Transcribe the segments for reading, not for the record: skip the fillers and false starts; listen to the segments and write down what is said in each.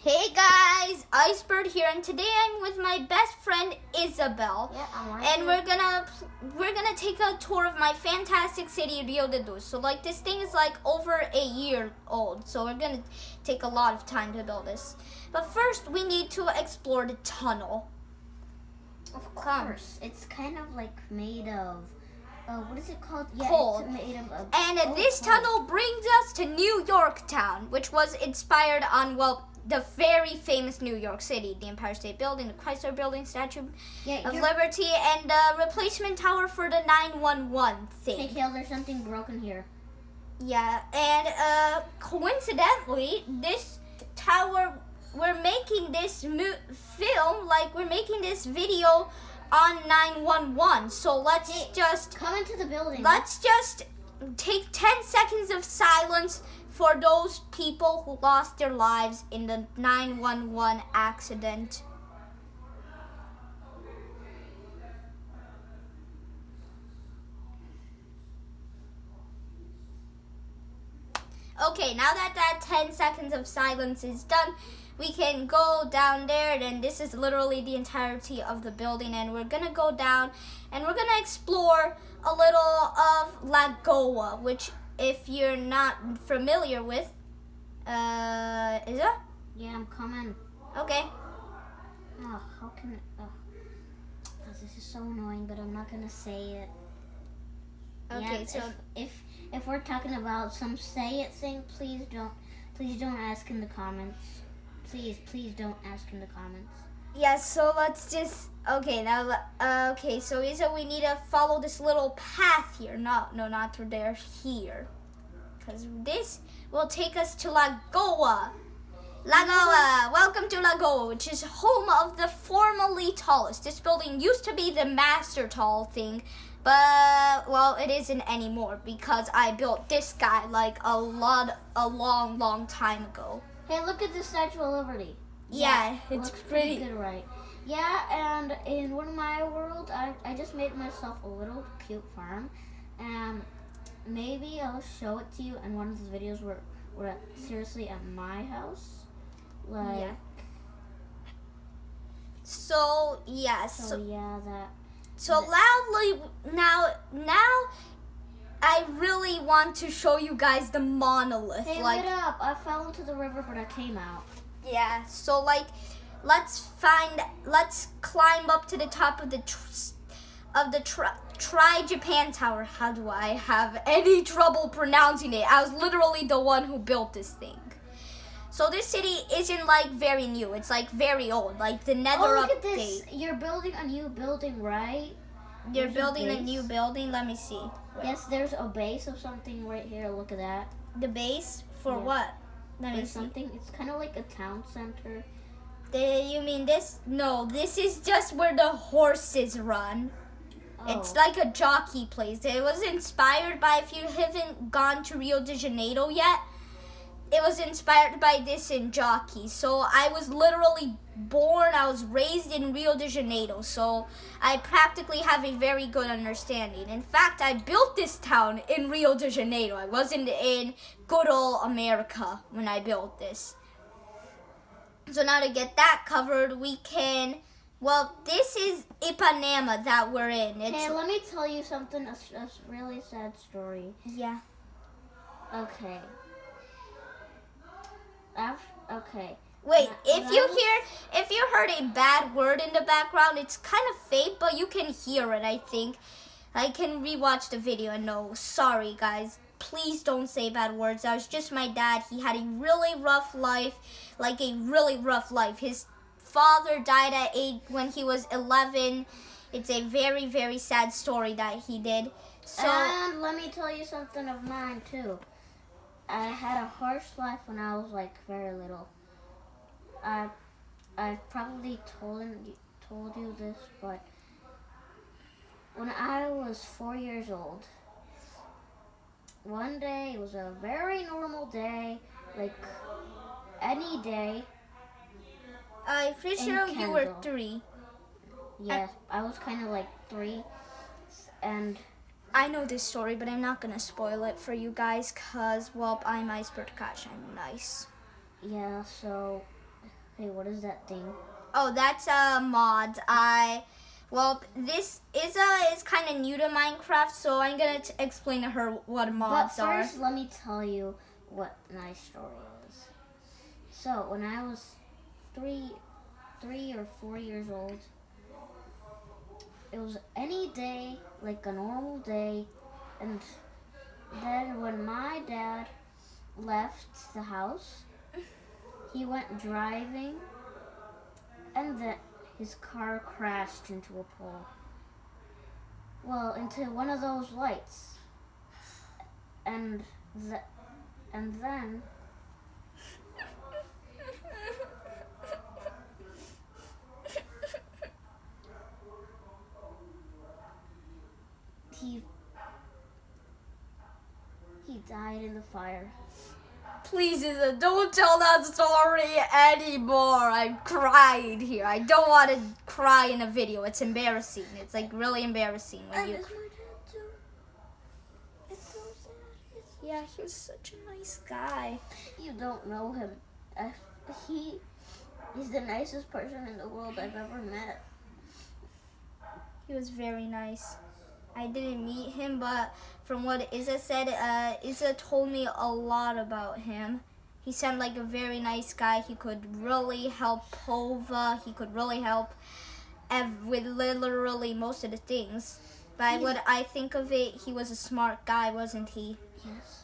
Hey guys, Icebird here, and today I'm with my best friend Isabel. Yeah, I'm right and here. we're gonna take a tour of my fantastic city, Rio de Luz. So this thing is over a year old, so we're gonna take a lot of time to build this. But first, we need to explore the tunnel. Of course, it's kind of made of. What is it called? Yeah, Coal. It's made of. And this tunnel brings us to New York Town, which was inspired on the very famous New York City, the Empire State Building, the Chrysler Building, Statue of Liberty, and the replacement tower for the 911 thing. Hey, Kale, there's something broken here. Yeah, and coincidentally, this tower, we're making this we're making this video on 911. So let's just come into the building. Let's just take 10 seconds of silence for those people who lost their lives in the 911 accident. Okay, now that 10 seconds of silence is done, we can go down there, and this is literally the entirety of the building, and we're gonna go down and we're gonna explore a little of Lagoa, which, if you're not familiar with, is it? Yeah, I'm coming. Okay. Oh, how can it? Oh, this is so annoying, but I'm not gonna say it. Okay, yeah, so if we're talking about some say it thing, please don't ask in the comments. Please don't ask in the comments. Yeah, so let's just okay, so Isa, we need to follow this little path here. Not through there, here. Because this will take us to Lagoa. Welcome to Lagoa, which is home of the formerly tallest. This building used to be the master tall thing, but well, it isn't anymore because I built this guy a long time ago. Hey, look at the Statue of Liberty. Yeah, it's pretty good, right? Yeah, and in one of my world, I just made myself a little cute farm, and maybe I'll show it to you in one of the videos where we're seriously at my house. Yeah. So loudly now I really want to show you guys the monolith. Hey, wait up! I fell into the river, but I came out. Yeah. So let's climb up to the top of the Tri-Japan Tower. How do I have any trouble pronouncing it? I was literally the one who built this thing. So this city isn't very new. It's very old. The Nether update. Look at this! You're building a new building, right? You're building a new building? Let me see. Yes, there's a base of something right here. Look at that. The base? For what? Let me see. Something. It's kind of like a town center. You mean this? No, this is just where the horses run. Oh. It's like a jockey place. It was inspired by, if you haven't gone to Rio de Janeiro yet, it was inspired by this in jockey. So I was literally I was raised in Rio de Janeiro, so I practically have a very good understanding. In fact, I built this town in Rio de Janeiro. I wasn't in good old America when I built this. So now to get that covered, we can, this is Ipanema that we're in. Hey, let me tell you something, a really sad story. Yeah. Okay. Okay. Wait, if you heard a bad word in the background, it's kind of fake, but you can hear it, I think. I can rewatch the video and know. Sorry, guys. Please don't say bad words. That was just my dad. He had a really rough life, His father died when he was 11. It's a very, very sad story that he did. So, and let me tell you something of mine, too. I had a harsh life when I was very little. I probably told you this, but when I was 4 years old, one day, it was a very normal day, any day. I'm pretty sure you were 3. Yes, I was kind of 3, and I know this story, but I'm not going to spoil it for you guys because, I'm Icebird Cash. I'm nice. Yeah, so Hey, what is that thing? Oh, that's a mod. This is kind of new to Minecraft, so I'm gonna explain to her what mods are. But first, let me tell you what my story is. So, when I was 3 or 4 years old, it was any day, like a normal day, and then when my dad left the house, he went driving, and then his car crashed into a pole. Well, into one of those lights. And then he died in the fire. Please, Isa, don't tell that story anymore. I'm crying here. I don't want to cry in a video. It's embarrassing. It's like really embarrassing when you. I miss my dad too. It's so sad. Yeah, he was such a nice guy. You don't know him. He's the nicest person in the world I've ever met. He was very nice. I didn't meet him, but from what Isa said, Isa told me a lot about him. He seemed like a very nice guy. He could really help Pova. He could really help with literally most of the things. By what I think of it, he was a smart guy, wasn't he? Yes.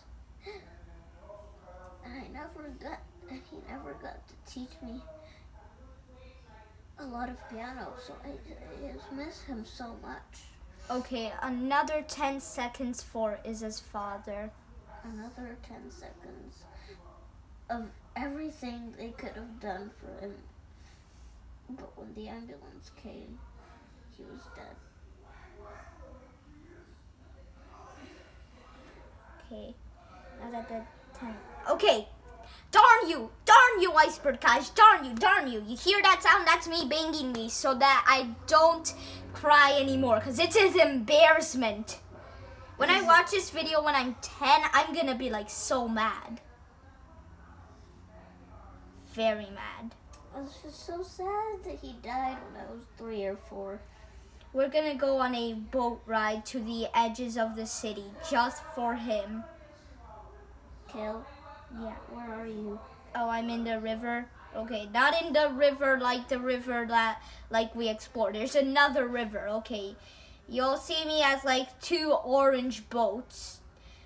And he never got to teach me a lot of piano, so I just miss him so much. Okay, another 10 seconds for Isa's father. Another 10 seconds of everything they could have done for him. But when the ambulance came, he was dead. Okay, now that the 10. Okay, darn you, Iceberg Cash, darn you. You hear that sound? That's me banging me so that I don't cry anymore, because it's an embarrassment. When I watch this video when I'm 10, I'm gonna be like so mad. Very mad. It's just so sad that he died when I was 3 or 4. We're gonna go on a boat ride to the edges of the city just for him. Kale, Yeah. where are you? Oh, I'm in the river. Okay, not in the river like the river that we explored. There's another river. Okay, you'll see me as like 2 orange boats.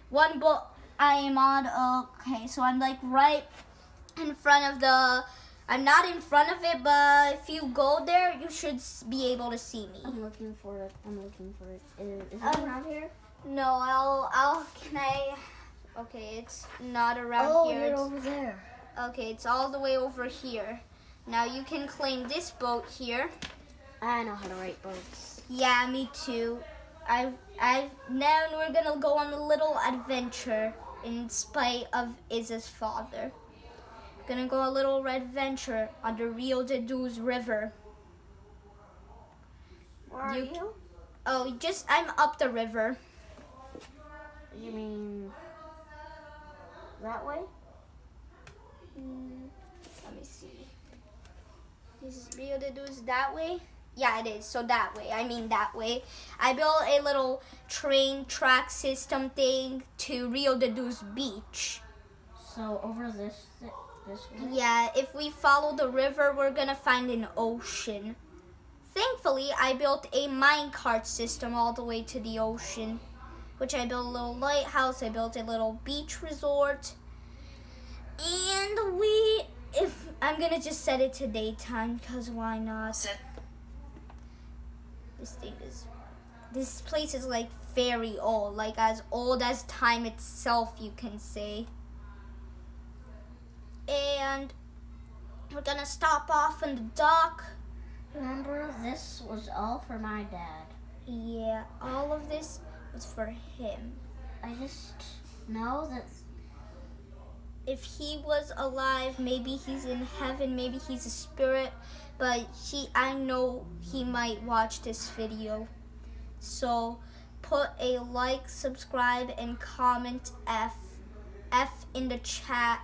One boat I am on. Okay, so I'm like right in front of the. I'm not in front of it, but if you go there, you should be able to see me. I'm looking for it. Is it around here? No, Can I? Okay, it's not around here. Oh, you're over there. Okay, it's all the way over here. Now you can claim this boat here. I know how to ride boats. Yeah, me too. Now we're gonna go on a little adventure in spite of Isa's father. We're gonna go a little adventure on the Rio de Duz River. Where are you? Oh, I'm up the river. You mean that way? Let me see. Is Rio de Duz that way? Yeah, it is. So that way. I mean that way. I built a little train track system thing to Rio de Duz Beach. So over this way? Yeah, if we follow the river, we're gonna find an ocean. Thankfully, I built a minecart system all the way to the ocean, which I built a little lighthouse. I built a little beach resort. And I'm gonna just set it to daytime, because why not? This place is like very old, like as old as time itself, you can say. And we're gonna stop off on the dock. Remember, this was all for my dad. Yeah, all of this was for him. I just know that if he was alive, maybe he's in heaven, maybe he's a spirit, but I know he might watch this video. So put a like, subscribe, and comment F in the chat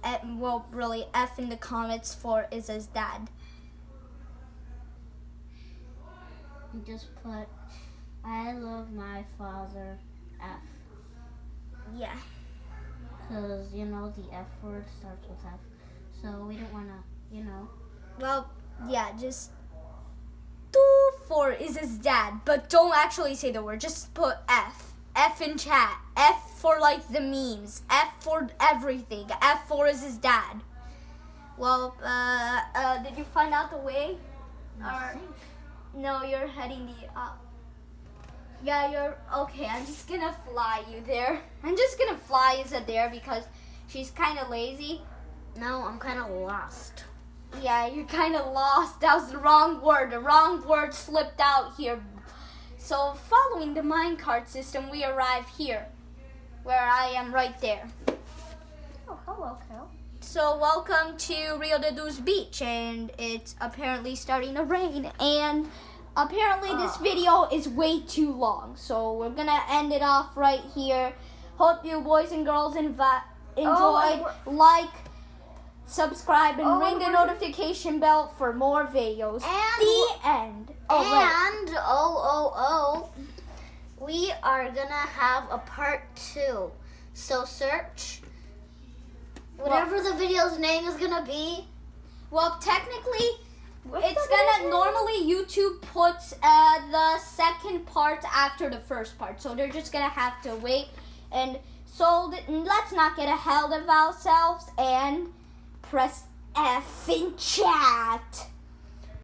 well, really, F in the comments for Izza's dad. Just put, I love my father, F. Yeah. Because, you know, the F word starts with F. So we don't want to, you know. Well, yeah, just do for Izza's dad, but don't actually say the word. Just put F. F in chat. F for, like, the memes. F for everything. F for Izza's dad. Well, did you find out the way? I think. No, you're heading the up. Yeah, you're okay. I'm just gonna fly you there. I'm just gonna fly Izza there because she's kind of lazy. No, I'm kind of lost. Yeah, you're kind of lost. That was the wrong word. The wrong word slipped out here. So, following the minecart system, we arrive here, where I am right there. Oh, hello, Cal. So, welcome to Rio de Luz Beach, and it's apparently starting to rain, and apparently this video is way too long, so we're gonna end it off right here. Hope you boys and girls enjoyed. Like, subscribe, and ring the notification bell for more videos. And the end. We are gonna have a part 2. So search whatever the video's name is gonna be. Well, technically, it's gonna normally YouTube puts the second part after the first part, so they're just gonna have to wait. And so let's not get ahead of ourselves and press F in chat.